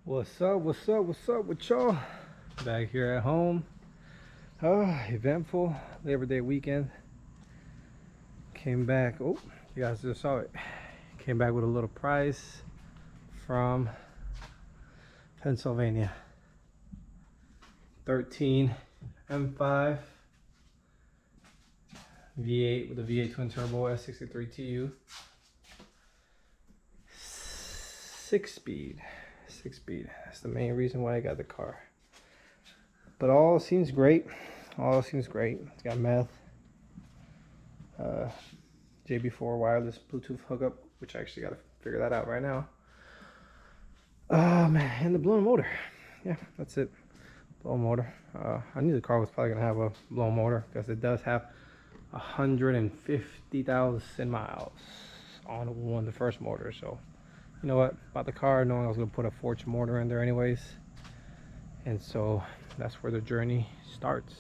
What's up? What's up? What's up with y'all? Back here at home. Eventful Labor Day weekend. Came back. Oh, you guys just saw it. Came back with a little prize from Pennsylvania. 13 M5 V8 with a V8 twin turbo S63 TU. 6-speed. That's the main reason why I got the car. But all seems great. It's got meth, JB4 wireless Bluetooth hookup, which I actually got to figure that out right now. Man, and the blown motor. Yeah, that's it. Blown motor. I knew the car was probably gonna have a blown motor because it does have 150,000 miles on the first motor. So you know what about the car, knowing I was gonna put a Fortune motor in there anyways, and so that's where the journey starts.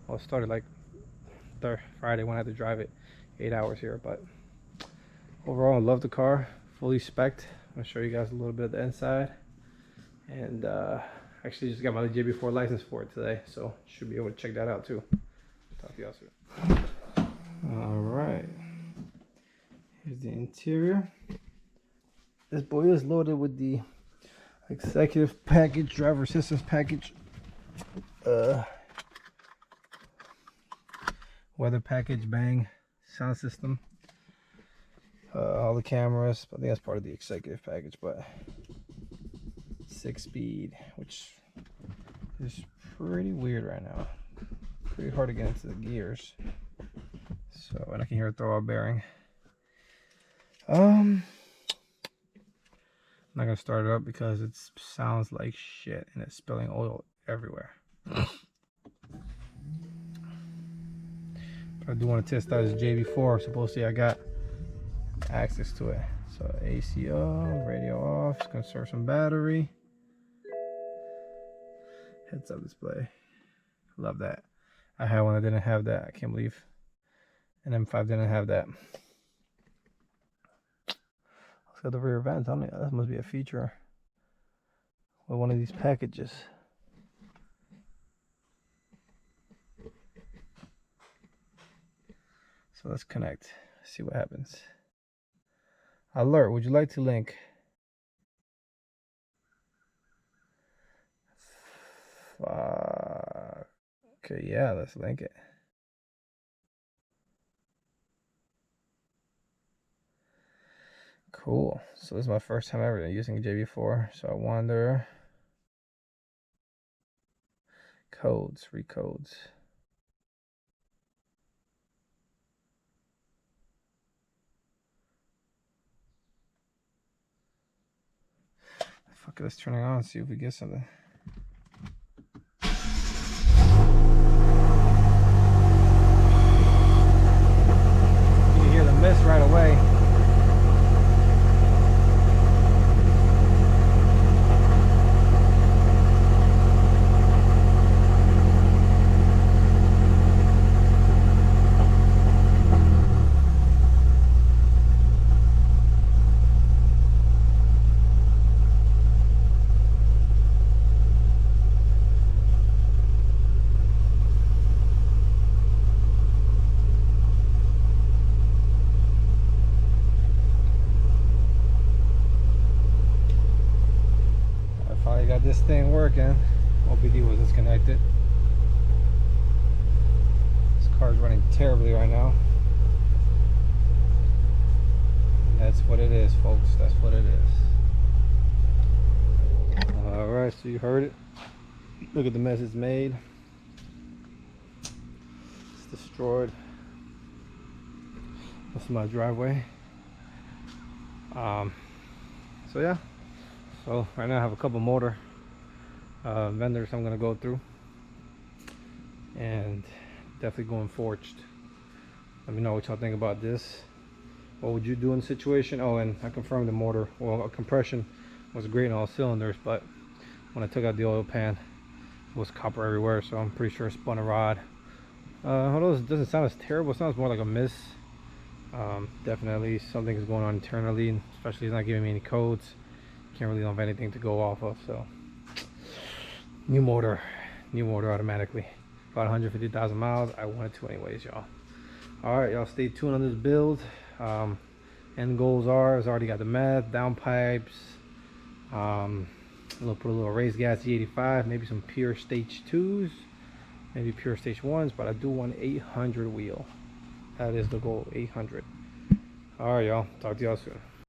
Well, it started like Friday when I had to drive it 8 hours here, but overall I love the car. Fully spec'd. I'm gonna show you guys a little bit of the inside, and actually just got my JB4 license for it today, so should be able to check that out too. Talk to y'all soon. All right, here's the interior. This boy is loaded with the executive package, driver assistance package, weather package, bang, sound system, all the cameras. I think that's part of the executive package, but 6-speed, which is pretty weird right now. Pretty hard to get into the gears. So, and I can hear it throw a bearing. I'm not gonna start it up because it sounds like shit and it's spilling oil everywhere. But I do want to test out this JB4. Supposedly I got access to it. So AC off, radio off. It's gonna serve some battery. Heads up display. Love that. I had one that didn't have that. I can't believe an M5 didn't have that. Got the rear vents. I don't know, that must be a feature with one of these packages. So let's connect, see what happens. Alert, would you like to link? Okay, yeah, let's link it. Cool. So this is my first time ever using JB4. So I wonder. Codes, recodes. Fuck it, let's turn it on and see if we get something. You can hear the mist right away. Got this thing working. OBD was disconnected. This car is running terribly right now. And that's what it is, folks. That's what it is. Alright, so you heard it. Look at the mess it's made. It's destroyed. This is my driveway. So yeah. So right now I have a couple motor vendors I'm gonna go through, and definitely going forged. Let me know what y'all think about this. What would you do in the situation? Oh, and I confirmed the motor, well, compression was great in all cylinders, but when I took out the oil pan, it was copper everywhere, so I'm pretty sure it spun a rod. Although it doesn't sound as terrible, it sounds more like a miss. Definitely something is going on internally, especially it's not giving me any codes. Can't really have anything to go off of. So new motor automatically. About 150,000 miles. I wanted to anyways, y'all. All right, y'all, stay tuned on this build. End goals is already got the meth, downpipes. I'm gonna put a little raised gas E85, maybe some pure stage 2s, maybe pure stage 1s, but I do want 800 wheel. That is the goal, 800. All right, y'all, talk to y'all soon.